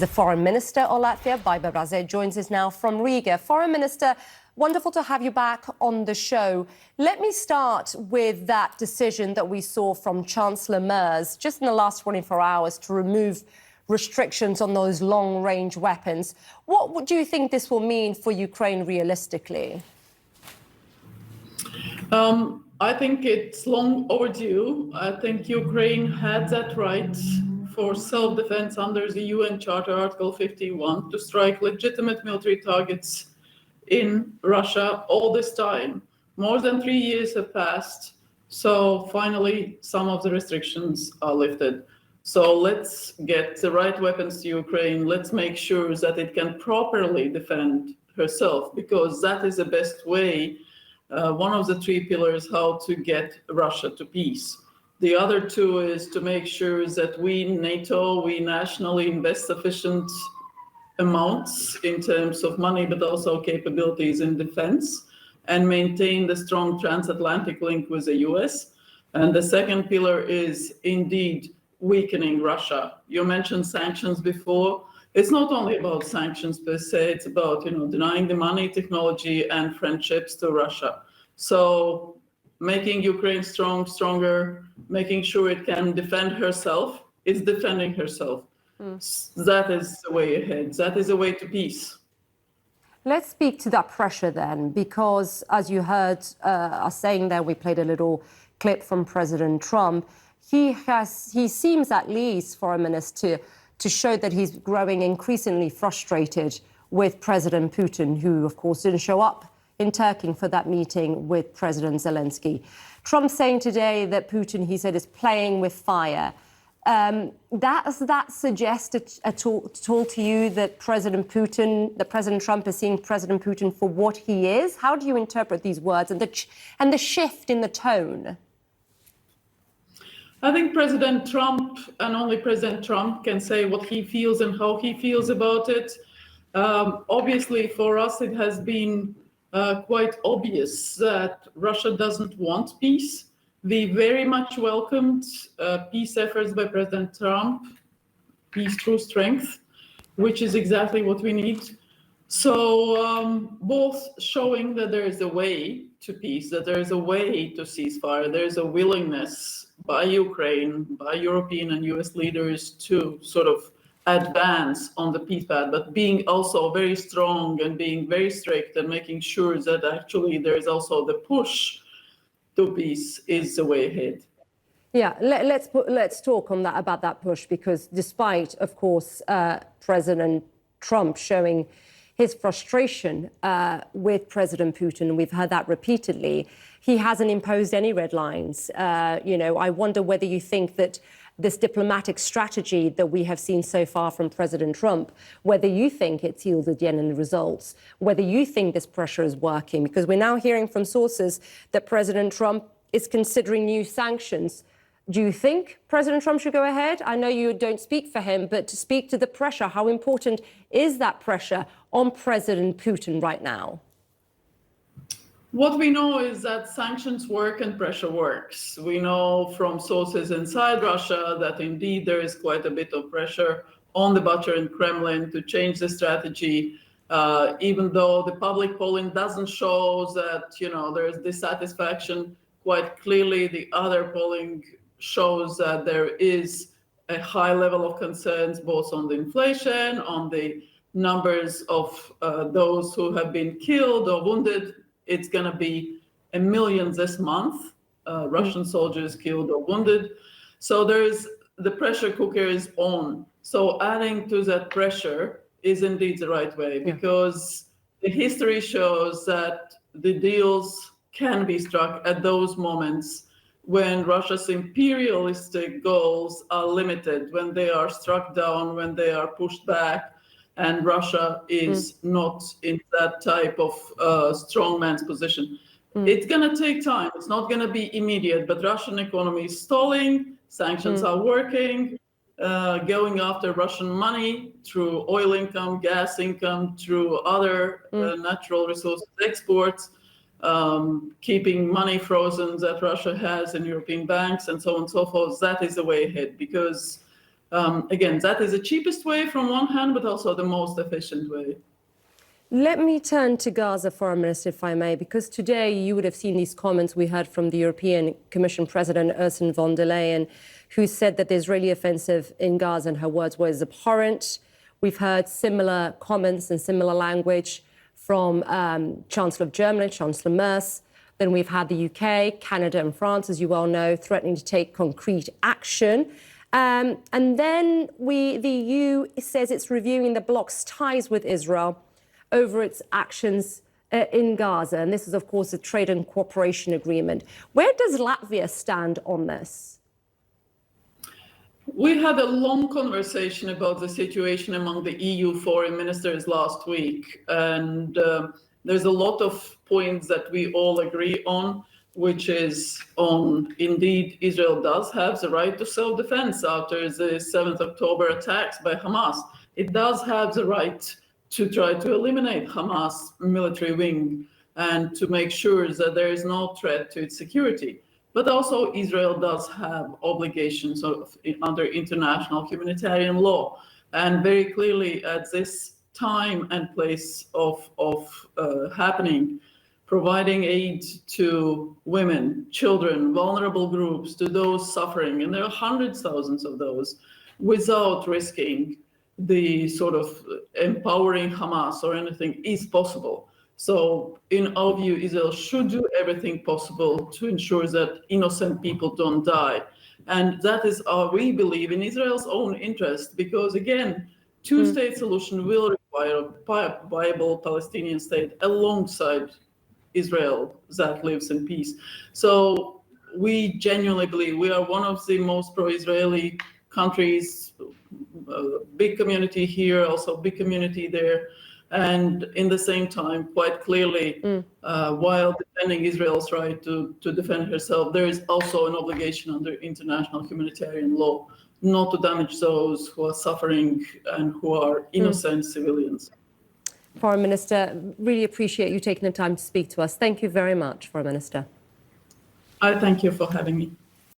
The Foreign Minister of Latvia, Baiba Braže, joins us now from Riga. Foreign Minister, wonderful to have you back on the show. Let me start with that decision that we saw from Chancellor Merz just in the last 24 hours to remove restrictions on those long-range weapons. What do you think this will mean for Ukraine realistically? I think it's long overdue. I think Ukraine had that right for self-defense under the UN Charter, Article 51, to strike legitimate military targets in Russia all this time. More than 3 years have passed, so finally some of the restrictions are lifted. So let's get the right weapons to Ukraine. Let's make sure that it can properly defend herself, because that is the best way, one of the three pillars, how to get Russia to peace. The other two is to make sure that we, NATO, we nationally invest sufficient amounts in terms of money, but also capabilities in defense, and maintain the strong transatlantic link with the US. And the second pillar is indeed weakening Russia. You mentioned sanctions before. It's not only about sanctions per se, it's about denying the money, technology, and friendships to Russia. So making Ukraine stronger, making sure it can defend herself, it's defending herself. That is the way ahead. That is the way to peace. Let's speak to that pressure then, because as you heard us saying there, we played a little clip from President Trump. He seems, at least, Foreign Minister, to show that he's growing increasingly frustrated with President Putin, who, of course, didn't show up in Turkey for that meeting with President Zelensky. Trump saying today that Putin, he said, is playing with fire. Does that suggest at all to you that President Trump is seeing President Putin for what he is? How do you interpret these words and the shift in the tone? I think President Trump, and only President Trump, can say what he feels and how he feels about it. Obviously, for us, it has been quite obvious that Russia doesn't want peace. We very much welcomed peace efforts by President Trump, peace through strength, which is exactly what we need. So both showing that there is a way to peace, that there is a way to ceasefire, there is a willingness by Ukraine, by European and US leaders to sort of advance on the peace path, but being also very strong and being very strict and making sure that actually there is also the push to peace is the way ahead. Yeah, let's talk on that, about that push, because despite, of course, President Trump showing his frustration with President Putin, we've heard that repeatedly, he hasn't imposed any red lines. I wonder whether you think that this diplomatic strategy that we have seen so far from President Trump, whether you think it's yielded any results, whether you think this pressure is working, because we're now hearing from sources that President Trump is considering new sanctions. Do you think President Trump should go ahead? I know you don't speak for him, but to speak to the pressure, how important is that pressure on President Putin right now? What we know is that sanctions work and pressure works. We know from sources inside Russia that indeed there is quite a bit of pressure on the butcher in Kremlin to change the strategy, even though the public polling doesn't show that there is dissatisfaction. Quite clearly, the other polling shows that there is a high level of concerns both on the inflation, on the numbers of those who have been killed or wounded. It's going to be 1 million this month, Russian soldiers killed or wounded. So the pressure cooker is on. So adding to that pressure is indeed the right way, because the history shows that the deals can be struck at those moments when Russia's imperialistic goals are limited, when they are struck down, when they are pushed back. And Russia is not in that type of strongman's position. It's going to take time. It's not going to be immediate, but Russian economy is stalling. Sanctions are working, going after Russian money through oil income, gas income, through other natural resources exports, keeping money frozen that Russia has in European banks and so on and so forth. That is the way ahead, because Again, that is the cheapest way from one hand, but also the most efficient way. Let me turn to Gaza, Foreign Minister, if I may, because today you would have seen these comments we heard from the European Commission President Ursula von der Leyen, who said that the Israeli offensive in Gaza, and her words were, is abhorrent. We've heard similar comments and similar language from Chancellor of Germany, Chancellor Merz. Then we've had the UK, Canada and France, as you well know, threatening to take concrete action. And then the EU says it's reviewing the bloc's ties with Israel over its actions in Gaza. And this is, of course, a trade and cooperation agreement. Where does Latvia stand on this? We had a long conversation about the situation among the EU foreign ministers last week. And there's a lot of points that we all agree on, which is on, indeed, Israel does have the right to self-defense after the 7th October attacks by Hamas. It does have the right to try to eliminate Hamas military wing and to make sure that there is no threat to its security. But also Israel does have obligations under international humanitarian law. And very clearly at this time and place of happening, providing aid to women, children, vulnerable groups, to those suffering, and there are hundreds of thousands of those, without risking the sort of empowering Hamas or anything is possible. So in our view, Israel should do everything possible to ensure that innocent people don't die. And that is we believe in Israel's own interest, because again, two-state solution will require a viable Palestinian state alongside Israel that lives in peace. So we genuinely believe we are one of the most pro-Israeli countries, big community here, also big community there. And in the same time, quite clearly, while defending Israel's right to defend herself, there is also an obligation under international humanitarian law not to damage those who are suffering and who are innocent civilians. Foreign Minister, really appreciate you taking the time to speak to us. Thank you very much, Foreign Minister. I thank you for having me.